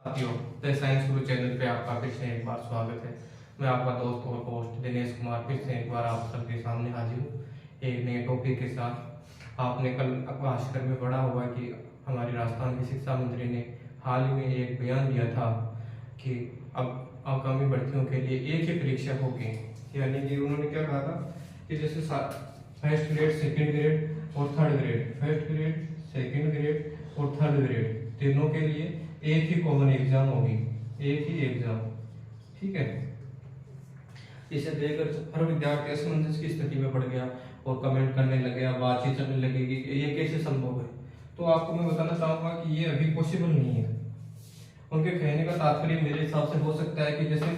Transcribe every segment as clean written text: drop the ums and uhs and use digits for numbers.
साथियों, the science Guru channel पे आपका फिर से एक बार स्वागत है। मैं आपका दोस्त और होस्ट दिनेश कुमार फिर से एक बार आप सबके सामने हाजिर हूँ एक नए टॉपिक के साथ। आपने कल भास्कर में पढ़ा होगा कि हमारे राजस्थान के शिक्षा मंत्री ने हाल ही में एक बयान दिया था कि अब आगामी भर्तियों के लिए एक ही परीक्षा होगी। यानी कि उन्होंने क्या कहा था कि जैसे फर्स्ट ग्रेड, सेकेंड ग्रेड और third grade, first grade, second grade और थर्ड ग्रेड तीनों के लिए एक ही कॉमन एग्जाम होगी, एक ही एग्जाम। ठीक है, इसे देखकर हर विद्यार्थी असमंजस की स्थिति में पड़ गया और कमेंट करने लग गया, बातचीत चलने लगेगी कि ये कैसे संभव है। तो आपको मैं बताना चाहूंगा कि ये अभी पॉसिबल नहीं है। उनके कहने का तात्पर्य मेरे हिसाब से हो सकता है कि जैसे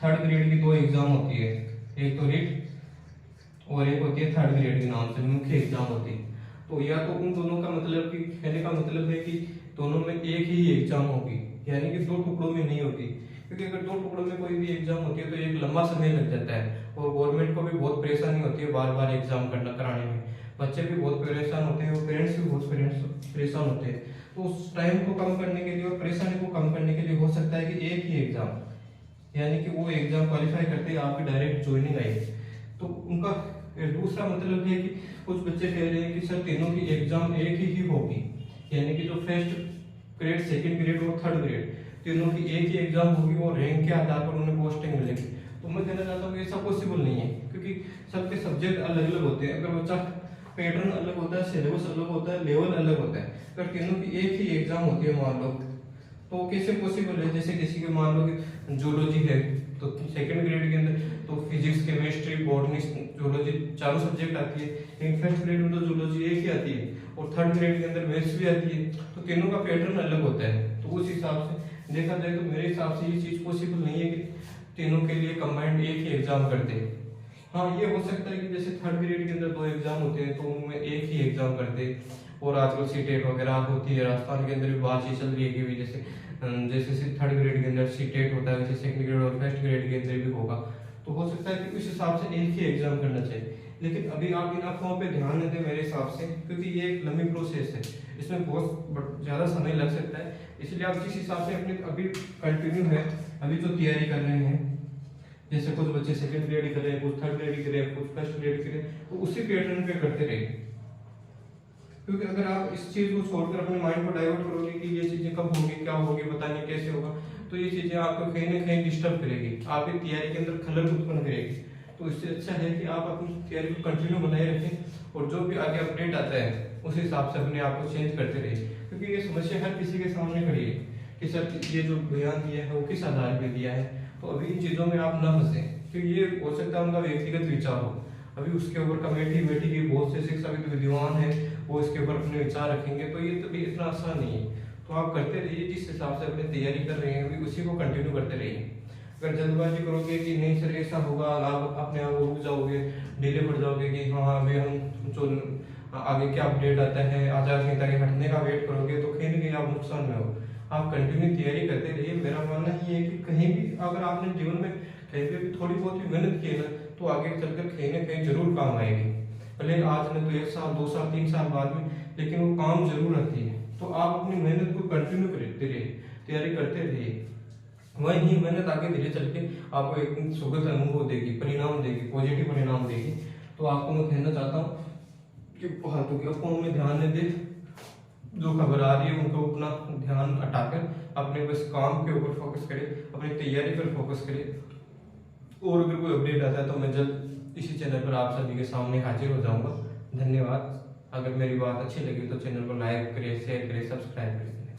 थर्ड ग्रेड की दो एग्जाम होती है, एक तो रिट और एक होती है थर्ड ग्रेड के नाम से मुख्य एग्जाम होती है। तो या तो उन दोनों का मतलब कि कहने का मतलब है कि दोनों में एक ही एग्जाम होगी, यानी कि दो टुकड़ों में नहीं होगी। क्योंकि अगर दो टुकड़ों में कोई भी एग्जाम होती है तो एक लंबा समय लग जाता है और गवर्नमेंट को भी बहुत परेशानी होती है बार बार एग्जाम करना कराने में। बच्चे भी बहुत परेशान होते हैं और पेरेंट्स भी बहुत परेशान होते हैं। तो उस टाइम को कम करने के लिए और परेशानी को कम करने के लिए हो सकता है कि एक ही एग्जाम, यानी कि वो एग्जाम क्वालिफाई करते ही आपकी डायरेक्ट ज्वाइनिंग आई। तो उनका दूसरा मतलब है कि कुछ बच्चे कह रहे हैं कि सर तीनों की एग्जाम एक ही होगी, यानी कि जो फर्स्ट ग्रेड, सेकंड ग्रेड और थर्ड ग्रेड तीनों की एक ही एग्जाम होगी और रैंक के आधार पर उन्हें पोस्टिंग मिलेगी। तो मैं कहना चाहता हूँ कि ऐसा पॉसिबल नहीं है, क्योंकि सबके सब्जेक्ट अलग अलग होते हैं। अगर बच्चा पैटर्न अलग होता है, सिलेबस अलग होता है, लेवल अलग होता है, अगर तीनों की एक ही एग्जाम होती है मान लो, तो कैसे पॉसिबल है। जैसे किसी के मान लो कि जूलॉजी है तो सेकंड ग्रेड के अंदर तो फिजिक्स, केमिस्ट्री, बॉटनी, जूलॉजी चारों सब्जेक्ट आती है, लेकिन फर्स्ट ग्रेड में तो जूलॉजी एक ही आती है और थर्ड ग्रेड के अंदर मैथ्स भी आती है। तो तीनों का पैटर्न अलग होता है। तो उस हिसाब से देखा जाए तो मेरे हिसाब से ये चीज पॉसिबल नहीं है कि तीनों के लिए कंबाइंड एक ही एग्जाम कर दे। हाँ, ये हो सकता है कि जैसे थर्ड ग्रेड के अंदर दो एग्जाम होते हैं तो उनमें एक ही एग्जाम कर दे। और आजकल सीटेट वगैरह होती है, राजस्थान के अंदर भी बातचीत चल रही है कि भी जैसे थर्ड ग्रेड के अंदर सीटेट होता है वैसे सेकंड ग्रेड और फर्स्ट ग्रेड के अंदर भी होगा। तो हो सकता है कि उस हिसाब से एक ही एग्जाम करना चाहिए। लेकिन अभी आप इन अफवाहों पे ध्यान न दें मेरे हिसाब से, क्योंकि ये एक लंबी प्रोसेस है, इसमें बहुत ज्यादा समय लग सकता है। इसलिए आप जिस हिसाब से अपने अभी कंटिन्यू है, अभी जो तैयारी कर रहे हैं, जैसे कुछ बच्चे सेकंड ग्रेड कर रहे हैं, कुछ थर्ड ग्रेड कर रहे हैं, कुछ फर्स्ट ग्रेड कर रहे हैं, तो उसी पैटर्न पे करते रहिए। क्योंकि अगर आप इस चीज को छोड़कर अपने माइंड को डाइवर्ट करोगे कि ये चीजें कब होंगी, क्या होगी, पता नहीं कैसे होगा, तो ये चीजें आपको कहीं ना कहीं डिस्टर्ब करेगी, आपकी तैयारी के अंदर खलल उत्पन्न करेगी। तो इससे अच्छा है कि आप अपनी तैयारी को कंटिन्यू बनाए रखें और जो भी आगे अपडेट आता है उस हिसाब से अपने आप को चेंज करते रहिए। क्योंकि ये समस्या हर किसी के सामने खड़ी है कि सर ये जो बयान दिया है वो किस आधार पर दिया है। तो अभी इन चीजों में आप न फंसे, क्योंकि ये हो सकता है उनका व्यक्तिगत विचार हो। अभी उसके ऊपर कमेटी बैठी की बहुत से शिक्षाविद विद्वान है, वो इसके ऊपर अपने विचार रखेंगे। तो ये तो भी इतना आसान नहीं है। तो आप करते रहिए, जिस हिसाब से अपनी तैयारी कर रहे हैं अभी उसी को कंटिन्यू करते रहिए। अगर जल्दबाजी करोगे कि नहीं सर ऐसा होगा, आप अपने आप रुक जाओगे, डिले पड़ जाओगे कि हाँ अभी हम जो आगे क्या अपडेट आता है, आचार संहिता के हटने का वेट करोगे, तो कहीं ना कहीं आप नुकसान में हो। आप कंटिन्यू तैयारी करते रहिए। मेरा मानना ये है कि कहीं भी अगर आपने जीवन में कहीं पे भी थोड़ी बहुत ही मेहनत की है ना, तो आगे चलकर कहीं ना कहीं जरूर काम आएगी। भले आज ने तो 1 साल, 2 साल, 3 साल बाद में, लेकिन वो काम जरूर आती है। तो आप अपनी मेहनत को कंटिन्यू करते रहिए, तैयारी करते रहिए। वही मेहनत आगे धीरे चल के आपको एक सुखद अनुभव देगी, परिणाम देगी, पॉजिटिव परिणाम देगी। तो आपको मैं कहना चाहता हूँ कि फालतू के अफवाहों में ध्यान न दे। जो खबर आ रही है उनको अपना ध्यान हटाकर अपने बस काम के ऊपर फोकस करें, अपनी तैयारी पर फोकस करें। और अगर कोई अपडेट आता है तो मैं जल्द इसी चैनल पर आप सभी के सामने हाजिर हो जाऊंगा। धन्यवाद। अगर मेरी बात अच्छी लगी तो चैनल को लाइक करें, शेयर करें, सब्सक्राइब करें।